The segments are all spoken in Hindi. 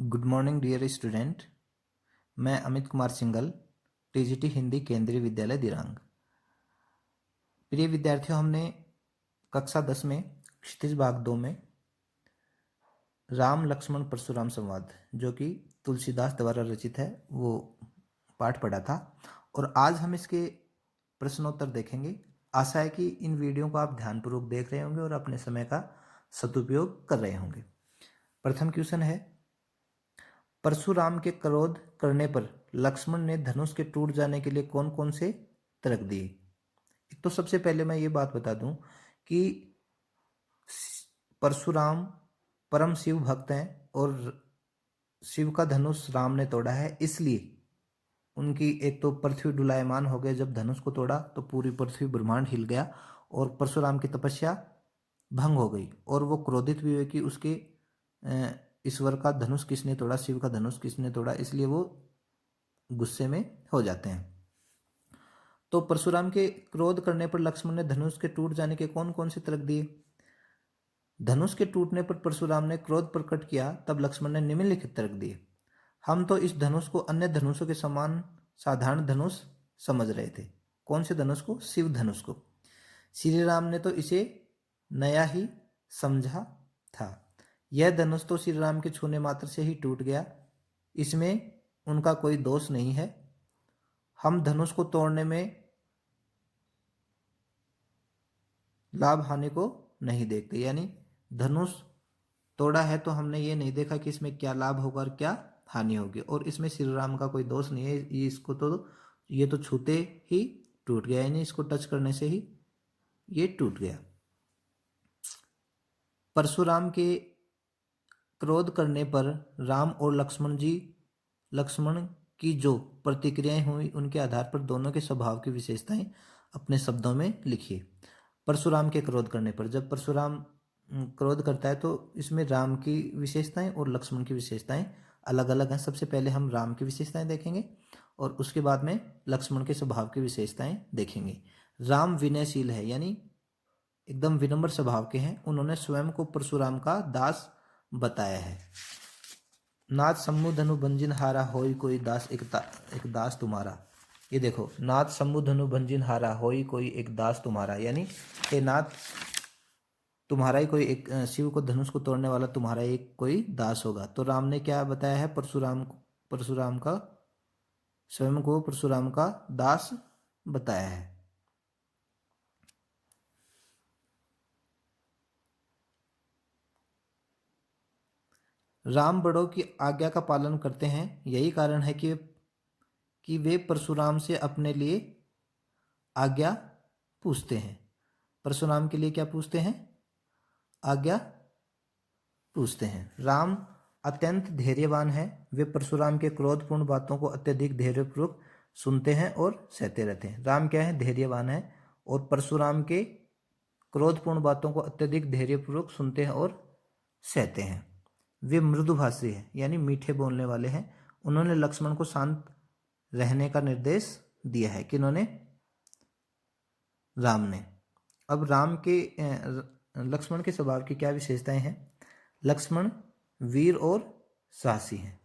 Good morning dear student. मैं अमित कुमार सिंगल, टीजीटी हिंदी केंद्रीय विद्यालय दिरांग। प्रिय विद्यार्थियों, हमने कक्षा 10 में क्षितिज भाग 2 में राम लक्ष्मण परशुराम संवाद, जो कि तुलसीदास द्वारा रचित है, वो पाठ पढ़ा था। और आज हम इसके प्रश्नोत्तर देखेंगे। आशा है कि इन वीडियो को आप ध्यानपूर्वक देख रहे होंगे और अपने समय का सदुपयोग कर रहे होंगे। प्रथम क्वेश्चन है, परशुराम के क्रोध करने पर लक्ष्मण ने धनुष के टूट जाने के लिए कौन कौन से तर्क दिए। एक तो सबसे पहले मैं ये बात बता दूं कि परशुराम परम शिव भक्त हैं और शिव का धनुष राम ने तोड़ा है, इसलिए उनकी एक तो पृथ्वी डुलायमान हो गई। जब धनुष को तोड़ा तो पूरी पृथ्वी ब्रह्मांड हिल गया और परशुराम की तपस्या भंग हो गई और वो क्रोधित भी हुए कि उसके ईश्वर का धनुष किसने तोड़ा, शिव का धनुष किसने तोड़ा, इसलिए वो गुस्से में हो जाते हैं। तो परशुराम के क्रोध करने पर लक्ष्मण ने धनुष के टूट जाने के कौन कौन से तर्क दिए। धनुष के टूटने पर परशुराम ने क्रोध प्रकट किया, तब लक्ष्मण ने निम्नलिखित तर्क दिए। हम तो इस धनुष को अन्य धनुषों के समान साधारण धनुष समझ रहे थे। कौन से धनुष को? शिव धनुष को। श्री राम ने तो इसे नया ही समझा था। यह धनुष तो श्री राम के छूने मात्र से ही टूट गया, इसमें उनका कोई दोष नहीं है। हम धनुष को तोड़ने में लाभ हानि को नहीं देखते, यानी धनुष तोड़ा है तो हमने ये नहीं देखा कि इसमें क्या लाभ होगा और क्या हानि होगी, और इसमें श्री राम का कोई दोष नहीं है। ये इसको तो ये तो छूते ही टूट गया, यानी इसको टच करने से ही ये टूट गया। परशुराम के क्रोध करने पर राम और लक्ष्मण की जो प्रतिक्रियाएं हुई, उनके आधार पर दोनों के स्वभाव की विशेषताएं अपने शब्दों में लिखिए। परशुराम के क्रोध करने पर, जब परशुराम क्रोध करता है तो इसमें राम की विशेषताएं और लक्ष्मण की विशेषताएं अलग अलग हैं। सबसे पहले हम राम की विशेषताएं देखेंगे और उसके बाद में लक्ष्मण के स्वभाव की विशेषताएं देखेंगे। राम विनयशील है, यानी एकदम विनम्र स्वभाव के हैं। उन्होंने स्वयं को परशुराम का दास बताया है। नाथ सम्मु धनु भंजिन हारा, होई कोई दास एक दास तुम्हारा। ये देखो, नाथ सम्मु धनु भंजिन हारा, होई कोई एक दास तुम्हारा, यानी हे नाथ, तुम्हारा ही कोई एक, शिव को धनुष को तोड़ने वाला तुम्हारा एक कोई दास होगा। तो राम ने क्या बताया है? परशुराम का स्वयं को परशुराम का दास बताया है। राम बड़ों की आज्ञा का पालन करते हैं, यही कारण है कि वे परशुराम से अपने लिए आज्ञा पूछते हैं। परशुराम के लिए क्या पूछते हैं? आज्ञा पूछते हैं। राम अत्यंत धैर्यवान है, वे परशुराम के क्रोधपूर्ण बातों को अत्यधिक धैर्यपूर्वक सुनते हैं और सहते रहते हैं। राम क्या है? धैर्यवान है और परशुराम के क्रोधपूर्ण बातों को अत्यधिक धैर्यपूर्वक सुनते हैं और सहते हैं। वे मृदुभाषी हैं, यानी मीठे बोलने वाले हैं। उन्होंने लक्ष्मण को शांत रहने का निर्देश दिया है। किन्होंने? राम ने। अब लक्ष्मण के स्वभाव की क्या विशेषताएं हैं? लक्ष्मण वीर और साहसी हैं,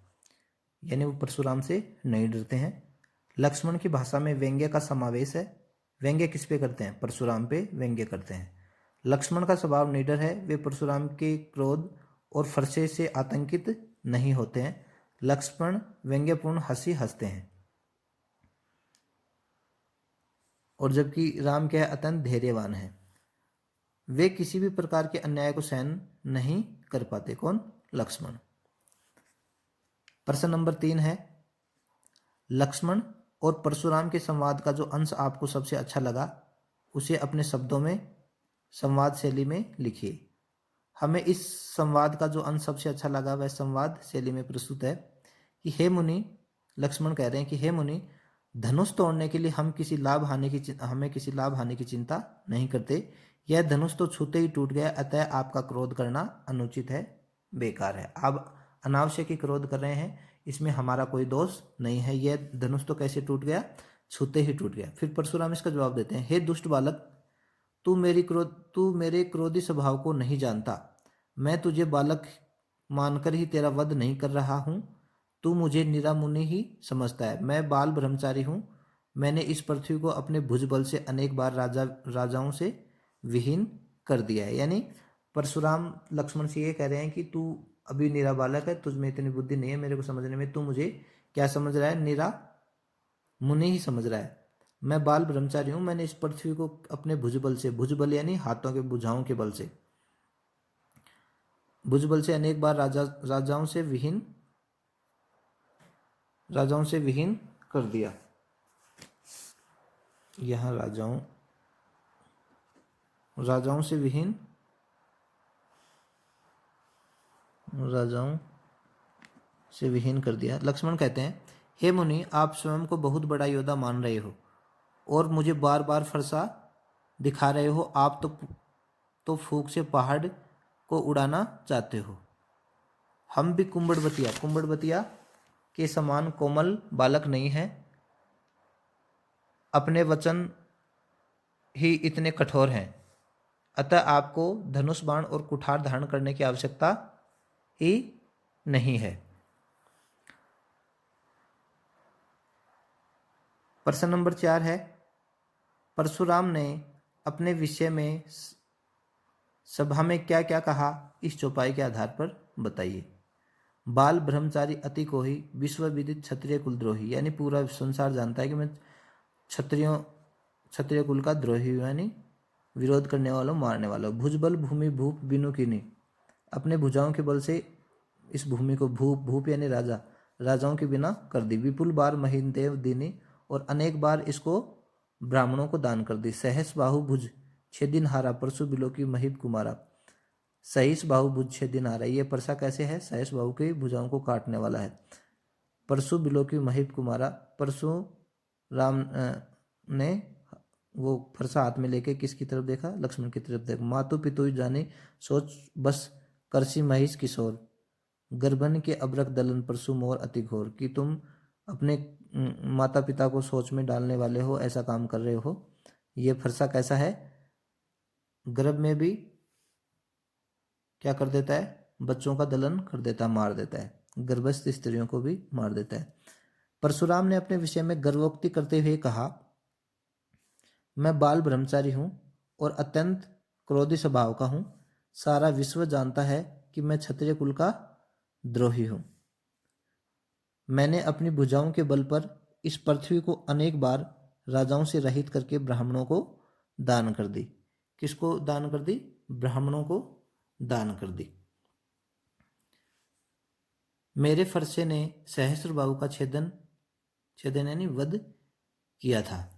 यानी वो परशुराम से नहीं डरते हैं। लक्ष्मण की भाषा में व्यंग्य का समावेश है। व्यंग्य किस पे करते हैं? परशुराम पे व्यंग्य करते हैं। लक्ष्मण का स्वभाव निडर है, वे परशुराम के क्रोध और फरसे से आतंकित नहीं होते हैं। लक्ष्मण व्यंग्यपूर्ण हंसी हंसते हैं। और जबकि राम क्या है? अत्यंत धैर्यवान है, वे किसी भी प्रकार के अन्याय को सहन नहीं कर पाते। कौन? लक्ष्मण। प्रश्न नंबर 3 है, लक्ष्मण और परशुराम के संवाद का जो अंश आपको सबसे अच्छा लगा, उसे अपने शब्दों में संवाद शैली में लिखिए। हमें इस संवाद का जो अंश सबसे अच्छा लगा वह संवाद शैली में प्रस्तुत है कि हे मुनि, लक्ष्मण कह रहे हैं कि हे मुनि, धनुष तोड़ने के लिए हमें किसी लाभ हानि की चिंता नहीं करते। यह धनुष तो छूते ही टूट गया, अतः आपका क्रोध करना अनुचित है, बेकार है। आप अनावश्यक ही क्रोध कर रहे हैं, इसमें हमारा कोई दोष नहीं है। यह धनुष तो कैसे टूट गया? छूते ही टूट गया। फिर परशुराम इसका जवाब देते हैं, हे दुष्ट बालक, तू मेरे क्रोधी स्वभाव को नहीं जानता। मैं तुझे बालक मानकर ही तेरा वध नहीं कर रहा हूँ। तू मुझे निरा मुनि ही समझता है। मैं बाल ब्रह्मचारी हूँ। मैंने इस पृथ्वी को अपने भुजबल से अनेक बार राजाओं से विहीन कर दिया है। यानी परशुराम लक्ष्मण से ये कह रहे हैं कि तू अभी निरा बालक है, तुझ में इतनी बुद्धि नहीं है मेरे को समझने में, तू मुझे क्या समझ रहा है, निरा मुनि ही समझ रहा है। मैं बाल ब्रह्मचारी हूँ। मैंने इस पृथ्वी को अपने भुजबल से, भुजबल यानी हाथों के भुजाओं के बल से, भुजबल से अनेक बार राजाओं से विहीन कर दिया। यहाँ राजाओं से विहीन, राजाओं से विहीन कर दिया। लक्ष्मण कहते हैं, हे मुनि, आप स्वयं को बहुत बड़ा योद्धा मान रहे हो और मुझे बार बार फरसा दिखा रहे हो। आप तो फूंक से पहाड़ को उड़ाना चाहते हो। हम भी कुंभड़बतिया के समान कोमल बालक नहीं हैं। अपने वचन ही इतने कठोर हैं। अतः आपको धनुष बाण और कुठार धारण करने की आवश्यकता ही नहीं है। प्रश्न नंबर 4 है, परशुराम ने अपने विषय में सभा में क्या क्या कहा, इस चौपाई के आधार पर बताइए। बाल ब्रह्मचारी अति कोही, विश्व विदित क्षत्रिय कुलद्रोही। यानी पूरा संसार जानता है कि मैं क्षत्रिय कुल का द्रोही हूँ, यानी विरोध करने वालों, मारने वालों। भुजबल भूमि भूप बिनु कीनी, अपने भुजाओं के बल से इस भूमि को, भूप यानी राजा, राजाओं के बिना कर दी। विपुल बार महीन देव दीनी, और अनेक बार इसको ब्राह्मणों को दान कर दी। सहस बाहु भुज छः दिन हारा, परशु बिलो की महिप कुमारा। सहिस बाहु भुज छः दिन हारा, ये परसा कैसे है, सहस बाहु की भुजाओं को काटने वाला है। परशु बिलो की महिप कुमारा, परशु राम ने वो फरसा हाथ में लेके किसकी तरफ देखा, लक्ष्मण की तरफ देखा। मातु पितु जाने सोच बस करसी महिष किशोर, गर्भन के अब्रक दलन परशु मोर अति घोर। कि तुम अपने माता पिता को सोच में डालने वाले हो, ऐसा काम कर रहे हो। ये फरसा कैसा है, गर्भ में भी क्या कर देता है, बच्चों का दलन कर देता है, मार देता है, गर्भस्थ स्त्रियों को भी मार देता है। परशुराम ने अपने विषय में गर्वोक्ति करते हुए कहा, मैं बाल ब्रह्मचारी हूँ और अत्यंत क्रोधी स्वभाव का हूँ। सारा विश्व जानता है कि मैं क्षत्रिय कुल का द्रोही हूँ। मैंने अपनी भुजाओं के बल पर इस पृथ्वी को अनेक बार राजाओं से रहित करके ब्राह्मणों को दान कर दी। किसको दान कर दी, ब्राह्मणों को दान कर दी। मेरे फरसे ने सहस्र बाहु का छेदन यानी वध किया था।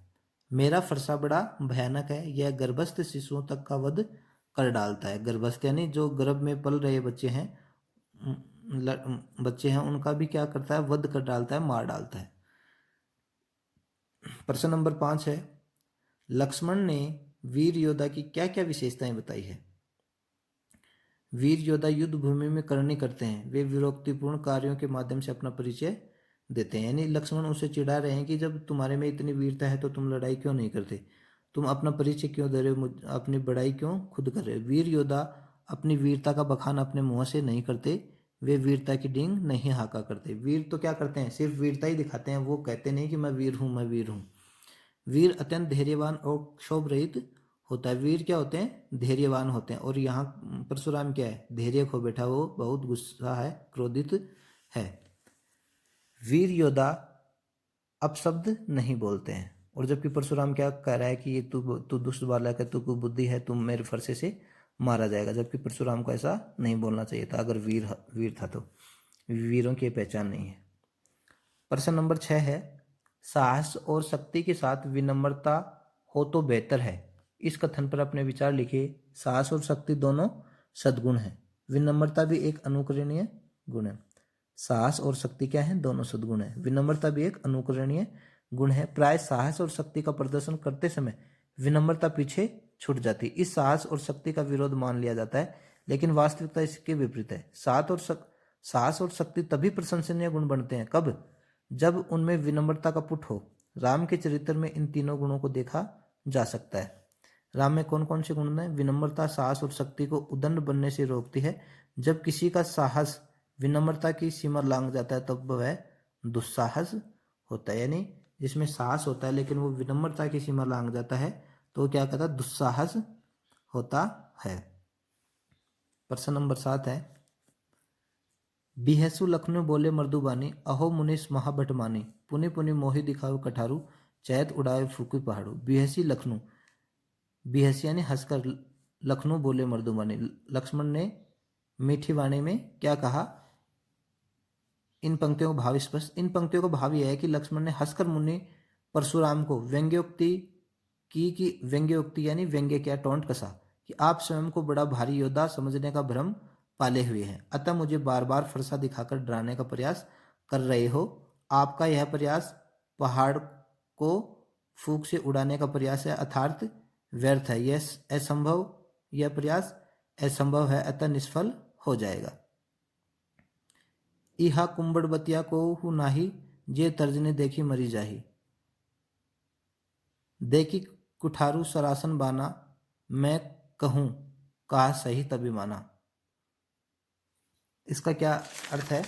मेरा फरसा बड़ा भयानक है, यह गर्भस्थ शिशुओं तक का वध कर डालता है। गर्भस्थ यानी जो गर्भ में पल रहे बच्चे हैं, उनका भी क्या करता है, वध कर डालता है, मार डालता है। प्रश्न नंबर 5 है, लक्ष्मण ने वीर योद्धा की क्या क्या विशेषताएं बताई है। वीर योद्धा युद्ध भूमि में करनी करते हैं, वे वीरोक्तिपूर्ण कार्यों के माध्यम से अपना परिचय देते हैं। यानी लक्ष्मण उसे चिढ़ा रहे हैं कि जब तुम्हारे में इतनी वीरता है तो तुम लड़ाई क्यों नहीं करते, तुम अपना परिचय क्यों दे रहे हो, अपनी बड़ाई क्यों खुद कर रहे हो। वीर योद्धा अपनी वीरता का बखान अपने मुंह से नहीं करते, वे वीरता की डींग नहीं हाका करते। वीर तो क्या करते हैं, सिर्फ वीरता ही दिखाते हैं, वो कहते नहीं कि मैं वीर हूँ, मैं वीर हूँ। वीर अत्यंत धैर्यवान और क्षोभ रहित होता है। वीर क्या होते हैं, धैर्यवान होते हैं। और यहाँ परशुराम क्या है, धैर्य खो बैठा, वो बहुत गुस्सा है, क्रोधित है। वीर योद्धा अपशब्द नहीं बोलते हैं। और जबकि परशुराम क्या कह रहा है कि ये तू दुष्ट बालक है, तू कुबुद्धि है, तुम मेरे फरसे से मारा जाएगा। जबकि परशुराम को ऐसा नहीं बोलना चाहिए था, अगर वीर था तो। वीरों की पहचान नहीं है। प्रश्न नंबर 6 है, साहस और शक्ति के साथ विनम्रता हो तो बेहतर है। इस कथन पर अपने विचार लिखिए। साहस और शक्ति दोनों सद्गुण हैं, विनम्रता भी एक अनुकरणीय गुण है। साहस और शक्ति क्या है, दोनों सद्गुण है। विनम्रता भी एक अनुकरणीय गुण है। प्राय साहस और शक्ति का प्रदर्शन करते समय विनम्रता पीछे छूट जाती है। इस साहस और शक्ति का विरोध मान लिया जाता है, लेकिन वास्तविकता इसके विपरीत है। साहस और शक्ति तभी प्रशंसनीय गुण बनते हैं कब, जब उनमें विनम्रता का पुट हो। राम के चरित्र में इन तीनों गुणों को देखा जा सकता है। राम में कौन कौन से गुण हैं, विनम्रता साहस और शक्ति को उदंड बनने से रोकती है, जब किसी का साहस विनम्रता की सीमा लांघ जाता है तब वह दुस्साहस होता है। यानी जिसमें साहस होता है लेकिन वो विनम्रता की सीमा लांघ जाता है तो वो क्या कहता है, दुस्साहस होता है। प्रश्न नंबर 7 है, बिहसु लखनऊ बोले मर्दुबानी, अहो मुनिस महाबटमानी, पुनि पुनि मोहि दिखाओ कठारू, चैत उड़ाए फूकी पहाड़ू। बिहसी लखनऊ, बिहसी यानी हंसकर, लखनऊ बोले मर्दुबानी, लक्ष्मण ने मीठी वाणी में क्या कहा। इन पंक्तियों का भाव स्पष्ट। इन पंक्तियों का भाव यह है कि लक्ष्मण ने हंसकर मुनि परशुराम को व्यंग्योक्ति की, व्यंग्योक्ति यानी व्यंग्य क्या, टोंट कसा कि आप स्वयं को बड़ा भारी योद्धा समझने का भ्रम पाले हुए हैं, अतः मुझे बार बार फरसा दिखाकर डराने का प्रयास कर रहे हो। आपका यह प्रयास पहाड़ को फूंक से उड़ाने का प्रयास है, अर्थात व्यर्थ है। यह असंभव, यह प्रयास असंभव है, अतः निष्फल हो जाएगा। इहा कुंबड़बतिया को हु नाही, जे तर्जने देखी मरी जाही, देखी कुठारू सरासन बाना, मैं कहूं कहा सही तभी माना। इसका क्या अर्थ है?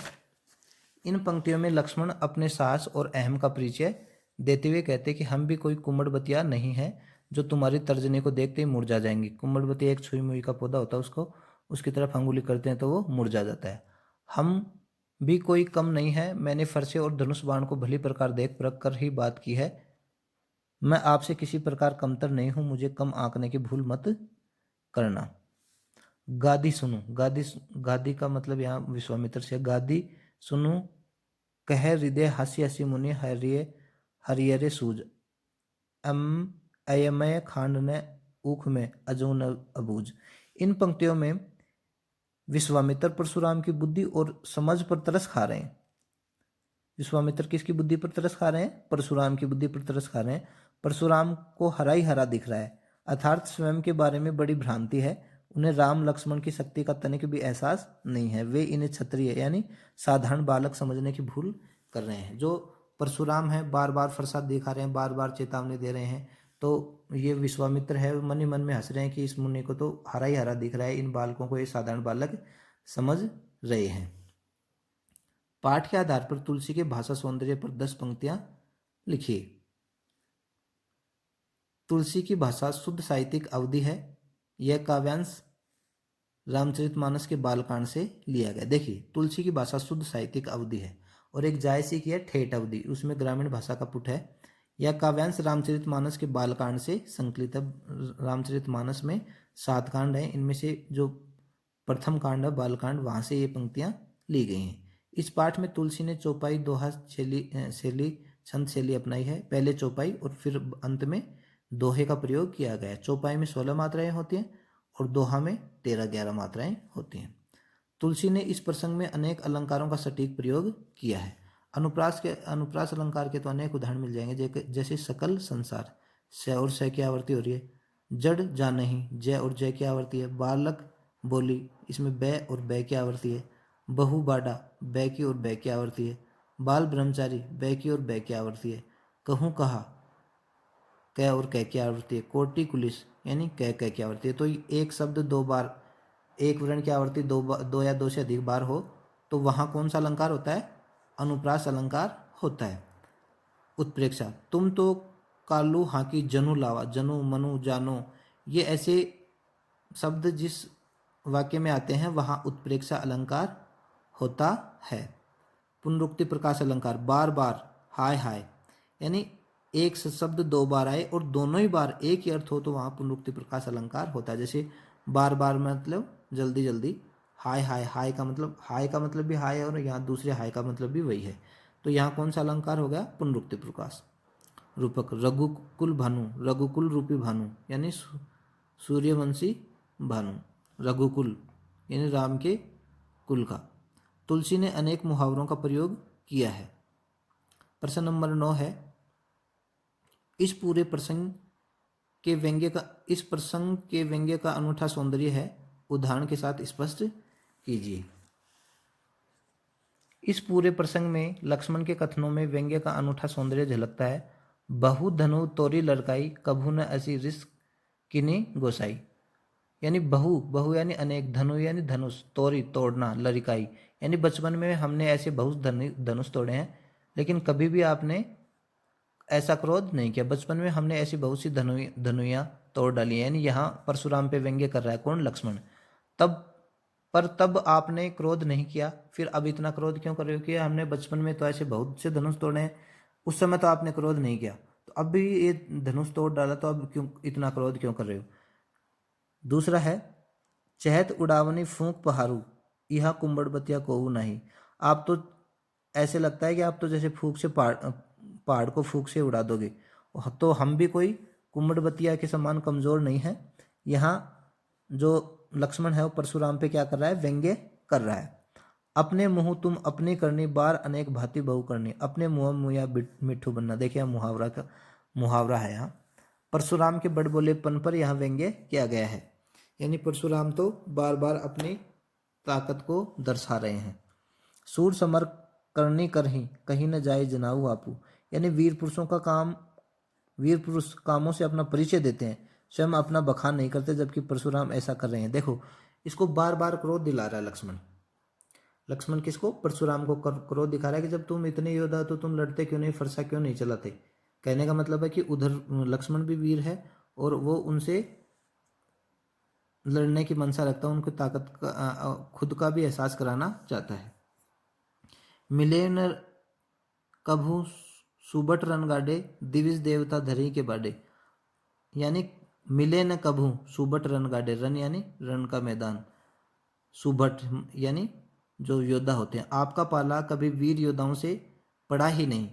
इन पंक्तियों में लक्ष्मण अपने साहस और अहम का परिचय देते हुए कहते कि हम भी कोई कुम्मड़बतिया नहीं है जो तुम्हारी तर्जनी को देखते ही मुरझा जाएंगी। कुम्मड़बतिया एक छुई मुई का पौधा होता है, उसको उसकी तरफ अंगुली करते हैं तो वो मुरझा जाता है। हम भी कोई कम नहीं है, मैंने फरसे और धनुष बाण को भली प्रकार देख परख कर ही बात की है। मैं आपसे किसी प्रकार कमतर नहीं हूं, मुझे कम आंकने की भूल मत करना। गादी सुनो, गादी का मतलब यहाँ विश्वामित्र से, गादी सुनो कह हृदय हसी हसी मुनि हरियरे सूज, अम अयमय खांड ने ऊख में अजून अबूझ। इन पंक्तियों में विश्वामित्र परशुराम की बुद्धि और समझ पर तरस खा रहे हैं। विश्वामित्र किसकी बुद्धि पर तरस खा रहे हैं? परशुराम की बुद्धि पर तरस खा रहे हैं। परशुराम को हरा ही हरा दिख रहा है, अर्थात स्वयं के बारे में बड़ी भ्रांति है। उन्हें राम लक्ष्मण की शक्ति का तनिक भी एहसास नहीं है। वे इन्हें क्षत्रिय यानी साधारण बालक समझने की भूल कर रहे हैं। जो परशुराम है बार बार फरसाद दिखा रहे हैं, बार बार चेतावनी दे रहे हैं, तो ये विश्वामित्र है मन ही मन में हंस रहे हैं कि इस मुनि को तो हरा ही हरा दिख रहा है, इन बालकों को ये साधारण बालक समझ रहे हैं। पाठ के आधार पर तुलसी के भाषा सौंदर्य पर 10 पंक्तियां लिखिए। तुलसी की भाषा शुद्ध साहित्यिक अवधि है। यह काव्यांश रामचरितमानस के बालकांड से लिया गया। देखिए, तुलसी की भाषा शुद्ध साहित्यिक अवधि है और एक जायसी की है ठेठ अवधि, उसमें ग्रामीण भाषा का पुट है। यह काव्यांश रामचरितमानस के बालकांड से संकलित है। रामचरितमानस में 7 कांड हैं, इनमें से जो प्रथम कांड है बालकांड, वहां से ये पंक्तियां ली गई हैं। इस पाठ में तुलसी ने चौपाई दोहा शैली छंद शैली अपनाई है। पहले चौपाई और फिर अंत में दोहे का प्रयोग किया गया है। चौपाई में 16 मात्राएं होती हैं और दोहा में 13-11 मात्राएं होती हैं। तुलसी ने इस प्रसंग में अनेक अलंकारों का सटीक प्रयोग किया है। अनुप्रास अलंकार के तो अनेक उदाहरण मिल जाएंगे, जैसे सकल संसार, स और स की आवर्ती हो रही है। जड़ जा नहीं, जय और जय की आवर्ती है। बालक बोली, इसमें बै और बै की आवर्ती है। बहु बाडा, बै की और बै की आवर्ती है। बाल ब्रह्मचारी, बै की और बै की आवर्ती है। कहूँ कहा, कै और कै की आवृत्ति है। कोटि कुलिस यानी कै की आवृत्ति है। तो एक शब्द 2 बार, एक वर्ण की आवृत्ति 2 या 2 से अधिक बार हो तो वहां कौन सा अलंकार होता है? अनुप्रास अलंकार होता है। उत्प्रेक्षा, तुम तो कालू हाकी जनु लावा, जनु मनु जानो, ये ऐसे शब्द जिस वाक्य में आते हैं वहां उत्प्रेक्षा अलंकार होता है। पुनरुक्ति प्रकाश अलंकार, बार बार, हाय हाय, यानी एक शब्द 2 बार आए और दोनों ही बार एक ही अर्थ हो तो वहां पुनरुक्ति प्रकाश अलंकार होता है। जैसे बार बार मतलब जल्दी जल्दी, हाय हाय, हाय का मतलब भी हाय है और यहाँ दूसरे हाय का मतलब भी वही है। तो यहाँ कौन सा अलंकार हो गया? पुनरुक्ति प्रकाश। रूपक, रघुकुल भानु, रघुकुल रूपी भानु यानी सूर्यवंशी भानु, रघुकुल यानी राम के कुल का। तुलसी ने अनेक मुहावरों का प्रयोग किया है। प्रश्न नंबर 9 है, इस प्रसंग के व्यंग्य का अनूठा सौंदर्य है, उदाहरण के साथ स्पष्ट कीजिए। इस पूरे प्रसंग में लक्ष्मण के कथनों में व्यंग्य का अनूठा सौंदर्य झलकता है। बहु धनु तोरी लड़काई, कभू न ऐसी रिस्क किनी गोसाई। यानी बहु, बहु यानी अनेक, धनु यानी धनुष, तोरी तोड़ना, लरिकाई यानी बचपन में हमने ऐसे बहुत धनुष तोड़े हैं, लेकिन कभी भी आपने ऐसा क्रोध नहीं किया। बचपन में हमने ऐसी बहुत सी धनुइयाँ तोड़ डाली हैं। यानी यहाँ परशुराम पे व्यंग्य कर रहा है कौन? लक्ष्मण। तब तब आपने क्रोध नहीं किया, फिर अब इतना क्रोध क्यों कर रहे हो? कि हमने बचपन में तो ऐसे बहुत से धनुष तोड़े हैं, उस समय तो आपने क्रोध नहीं किया, तो अब भी ये धनुष तोड़ डाला, तो अब क्यों इतना क्रोध क्यों कर रहे हो? दूसरा है चहत उड़ावनी फूंक पहाड़ू, यह कुंभड़बतिया कोऊ नहीं। आप तो ऐसे लगता है कि आप तो जैसे फूंक से पहाड़ को फूंक से उड़ा दोगे। तो हम भी कोई कुंभड़बतिया के समान कमजोर नहीं है। यहाँ जो लक्ष्मण है वो परशुराम पे क्या कर रहा है? व्यंग्य कर रहा है। अपने मुंह तुम अपनी करनी, बार अनेक भांति बहु करनी। अपने मुंह मुया मिट्ठू बनना। देखिए मुहावरा है यहाँ। परशुराम के बड़बोलेपन पर यहाँ व्यंग्य किया गया है। यानी परशुराम तो बार बार अपनी ताकत को दर्शा रहे हैं। सूर समर करनी करही, कहीं न जाए जनाऊ आपू। यानी वीर पुरुष कामों से अपना परिचय देते हैं, स्वयं अपना बखान नहीं करते, जबकि परशुराम ऐसा कर रहे हैं। देखो, इसको बार बार क्रोध दिला रहा है लक्ष्मण किसको? परशुराम को क्रोध दिखा रहा है कि जब तुम इतने योद्धा तो तुम लड़ते क्यों नहीं, फरसा क्यों नहीं चलाते। कहने का मतलब है कि उधर लक्ष्मण भी वीर है और वो उनसे लड़ने की मनसा रखता है, उनको ताकत का खुद का भी एहसास कराना चाहता है। मिले न कभू सुबट रन गाडे, दिविज देवता धरी के बाडे। यानी मिले न कभू सुबट रन गाडे, रन यानी रण का मैदान, सुबट यानी जो योद्धा होते हैं। आपका पाला कभी वीर योद्धाओं से पड़ा ही नहीं,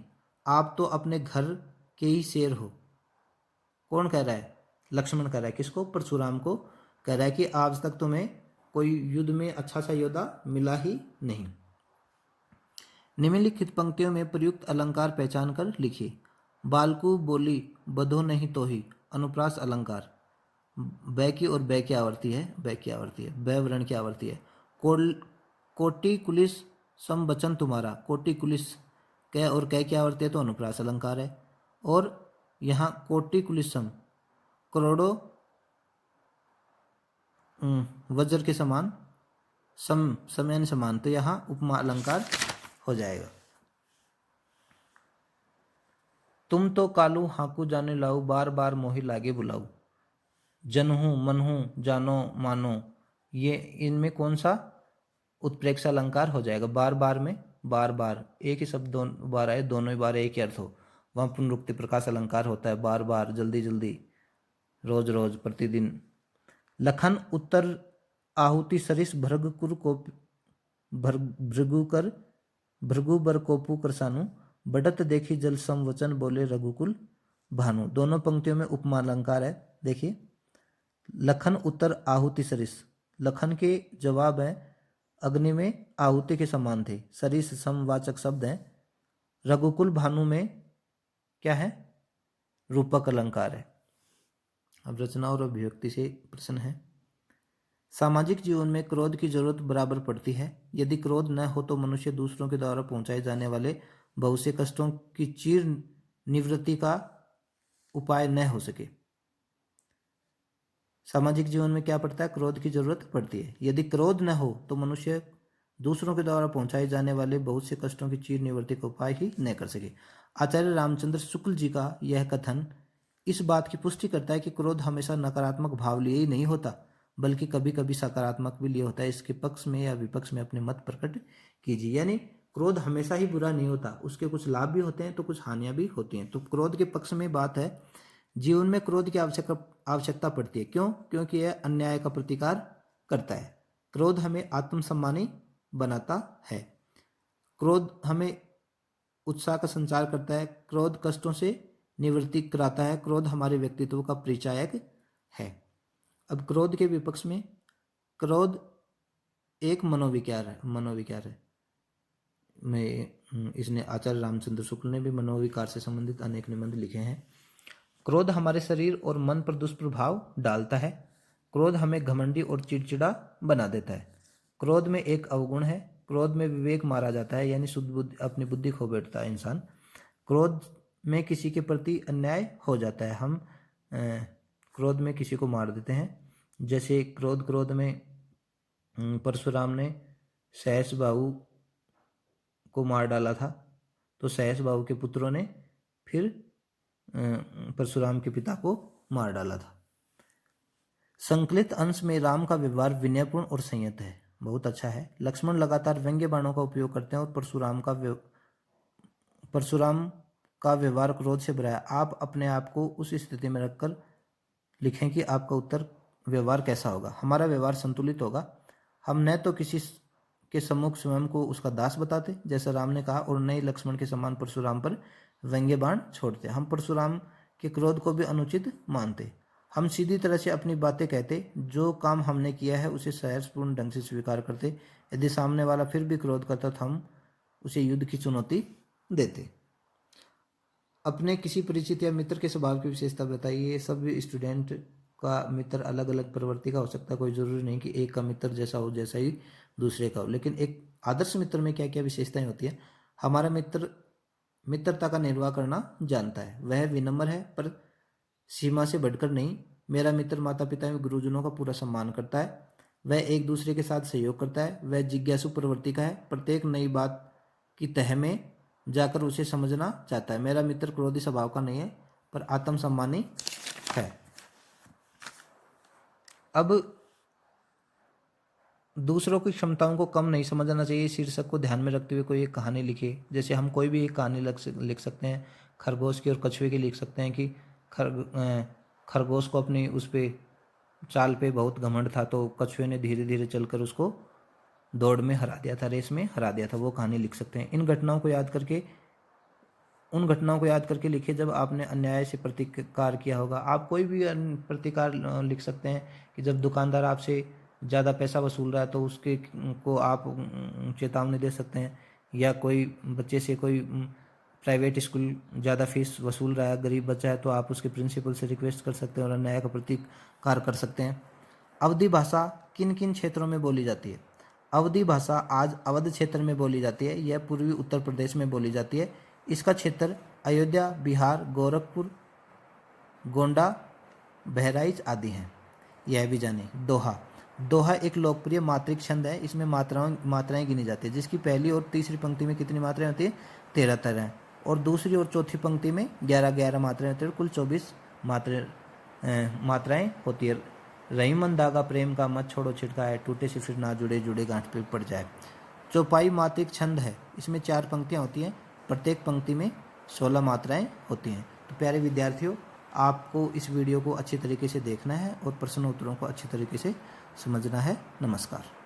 आप तो अपने घर के ही शेर हो। कौन कह रहा है? लक्ष्मण कह रहा है। किसको? परशुराम को कह रहा है कि आज तक तुम्हें कोई युद्ध में अच्छा सा योद्धा मिला ही नहीं। निम्नलिखित पंक्तियों में प्रयुक्त अलंकार पहचान कर लिखिए। बालकू बोली बधो नहीं तो ही, अनुप्रास अलंकार। बै की और बै की आवर्ती है, बै वर्ण की आवर्ती है। कोटि कुलिस सम बचन तुम्हारा, कोटि कुलिस कै और कै की आवर्ती है तो अनुप्रास अलंकार है। और यहाँ कोटि कुलिसम करोड़ों वज्र के समान, सम यानी समान, तो यहाँ उपमा अलंकार हो जाएगा। तुम तो कालू हाकू जाने लाऊ, बार बार मोहि लागे बुलाऊ। जनहू मनहू जानो मानो, ये इनमें कौन सा उत्प्रेक्ष अलंकार हो जाएगा? बार बार में बार बार एक ही शब्द बार आए, दोनों ही बार एक ही अर्थ हो, वहाँ पुनरुक्ति प्रकाश अलंकार होता है। बार बार, जल्दी जल्दी, रोज रोज, प्रतिदिन। लखन उत्तर आहुति सरिस भृगुकुर को भृगुकर भृगु बर कोपु करसानु, बढ़त देखी जल संवचन बोले रघुकुल भानु। दोनों पंक्तियों में उपमा अलंकार है। देखिए, लखन उत्तर आहुति सरिस, लखन के जवाब है अग्नि में आहुति के समान थे। सरिस समवाचक शब्द है। रघुकुल भानु में क्या है? रूपक अलंकार है। अब रचना और अभिव्यक्ति से प्रश्न है। सामाजिक जीवन में क्रोध की जरूरत बराबर पड़ती है। यदि क्रोध न हो तो मनुष्य दूसरों के द्वारा पहुंचाए जाने वाले बहुत से कष्टों की चिर निवृत्ति का उपाय न हो सके। सामाजिक जीवन में क्या पड़ता है? क्रोध की जरूरत पड़ती है। यदि क्रोध न हो तो मनुष्य दूसरों के द्वारा पहुंचाए जाने वाले बहुत से कष्टों की चीर निवृत्ति का उपाय ही न कर सके। आचार्य रामचंद्र शुक्ल जी का यह कथन इस बात की पुष्टि करता है कि क्रोध हमेशा नकारात्मक भाव लिए ही नहीं होता, बल्कि कभी कभी सकारात्मक भी लिए होता है। इसके पक्ष में या विपक्ष में अपने मत प्रकट कीजिए। यानी क्रोध हमेशा ही बुरा नहीं होता, उसके कुछ लाभ भी होते हैं तो कुछ हानियां भी होती हैं। तो क्रोध के पक्ष में बात है, जीवन में क्रोध की आवश्यकता पड़ती है। क्यों? क्योंकि यह अन्याय का प्रतिकार करता है। क्रोध हमें आत्मसम्मानी बनाता है। क्रोध हमें उत्साह का संचार करता है। क्रोध कष्टों से निवृत्ति कराता है। क्रोध हमारे व्यक्तित्व का परिचायक है। अब क्रोध के विपक्ष में, क्रोध एक मनोविकार है। मैं इसने आचार्य रामचंद्र शुक्ल ने भी मनोविकार से संबंधित अनेक निबंध लिखे हैं। क्रोध हमारे शरीर और मन पर दुष्प्रभाव डालता है। क्रोध हमें घमंडी और चिड़चिड़ा बना देता है। क्रोध में एक अवगुण है, क्रोध में विवेक मारा जाता है, यानी शुद्ध बुद्धि, अपनी बुद्धि खो बैठता है इंसान। क्रोध में किसी के प्रति अन्याय हो जाता है, हम क्रोध में किसी को मार देते हैं। जैसे क्रोध क्रोध में परशुराम ने सहस बाहु को मार डाला था, तो सहस बाहु के पुत्रों ने फिर परशुराम के पिता को मार डाला था। संकलित अंश में राम का व्यवहार विनयपूर्ण और संयत है, बहुत अच्छा है। लक्ष्मण लगातार व्यंग्य बाणों का उपयोग करते हैं और परशुराम का व्यवहार क्रोध से भरा है। आप अपने आप को उस स्थिति में रखकर लिखें कि आपका उत्तर व्यवहार कैसा होगा। हमारा व्यवहार संतुलित होगा। हम न तो किसी के सम्मुख स्वयं को उसका दास बताते जैसा राम ने कहा, और न ही लक्ष्मण के समान परशुराम पर व्यंग्य बाण छोड़ते। हम परशुराम के क्रोध को भी अनुचित मानते। हम सीधी तरह से अपनी बातें कहते, जो काम हमने किया है उसे सहजपूर्ण ढंग से स्वीकार करते। यदि सामने वाला फिर भी क्रोध करता तो हम उसे युद्ध की चुनौती देते। अपने किसी परिचित या मित्र के स्वभाव की विशेषता बताइए। सब स्टूडेंट का मित्र अलग अलग प्रवृत्ति का हो सकता है, कोई जरूरी नहीं कि एक का मित्र जैसा हो जैसा ही दूसरे का हो, लेकिन एक आदर्श मित्र में क्या क्या विशेषताएं होती है। हमारा मित्र मित्रता का निर्वाह करना जानता है, वह विनम्र है पर सीमा से बढ़कर नहीं। मेरा मित्र माता पिता एवं गुरुजनों का पूरा सम्मान करता है, वह एक दूसरे के साथ सहयोग करता है, वह जिज्ञासु प्रवृत्ति का है, प्रत्येक नई बात की तह में जाकर उसे समझना चाहता है। मेरा मित्र क्रोधी स्वभाव का नहीं है पर आत्मसम्मानी है। अब दूसरों की क्षमताओं को कम नहीं समझना चाहिए। शीर्षक को ध्यान में रखते हुए कोई एक कहानी लिखे। जैसे हम कोई भी एक कहानी लिख सकते हैं। खरगोश की और कछुए की लिख सकते हैं कि खरगोश को अपनी उस पे चाल पे बहुत घमंड था, तो कछुए ने धीरे धीरे चलकर उसको दौड़ में हरा दिया था, रेस में हरा दिया था। वो कहानी लिख सकते हैं। उन घटनाओं को याद करके लिखिए जब आपने अन्याय से प्रतिकार किया होगा। आप कोई भी प्रतिकार लिख सकते हैं कि जब दुकानदार आपसे ज़्यादा पैसा वसूल रहा है तो उसके को आप चेतावनी दे सकते हैं। या कोई बच्चे से कोई प्राइवेट स्कूल ज़्यादा फीस वसूल रहा है, गरीब बच्चा है, तो आप उसके प्रिंसिपल से रिक्वेस्ट कर सकते हैं और अन्याय का प्रतिकार कर सकते हैं। अवधी भाषा किन किन क्षेत्रों में बोली जाती है। अवधी भाषा आज अवध क्षेत्र में बोली जाती है। यह पूर्वी उत्तर प्रदेश में बोली जाती है। इसका क्षेत्र अयोध्या, बिहार, गोरखपुर, गोंडा, बहराइच आदि हैं। यह भी जाने। दोहा दोहा एक लोकप्रिय मात्रिक छंद है। इसमें मात्राएं गिनी जाती है, जिसकी पहली और तीसरी पंक्ति में कितनी मात्राएं होती है? 13 तरह, और दूसरी और चौथी पंक्ति में 11 मात्राएं होती है। कुल 24 मात्राएं होती है। रही मन धागा प्रेम का, मत छोड़ो छिड़काए, टूटे से फिर ना जुड़े, जुड़े गांठ पे पड़ जाए। चौपाई मात्रिक छंद है। इसमें 4 पंक्तियां होती हैं, प्रत्येक पंक्ति में 16 मात्राएं होती हैं। तो प्यारे विद्यार्थियों, आपको इस वीडियो को अच्छी तरीके से देखना है और प्रश्न उत्तरों को अच्छी तरीके से समझना है। नमस्कार।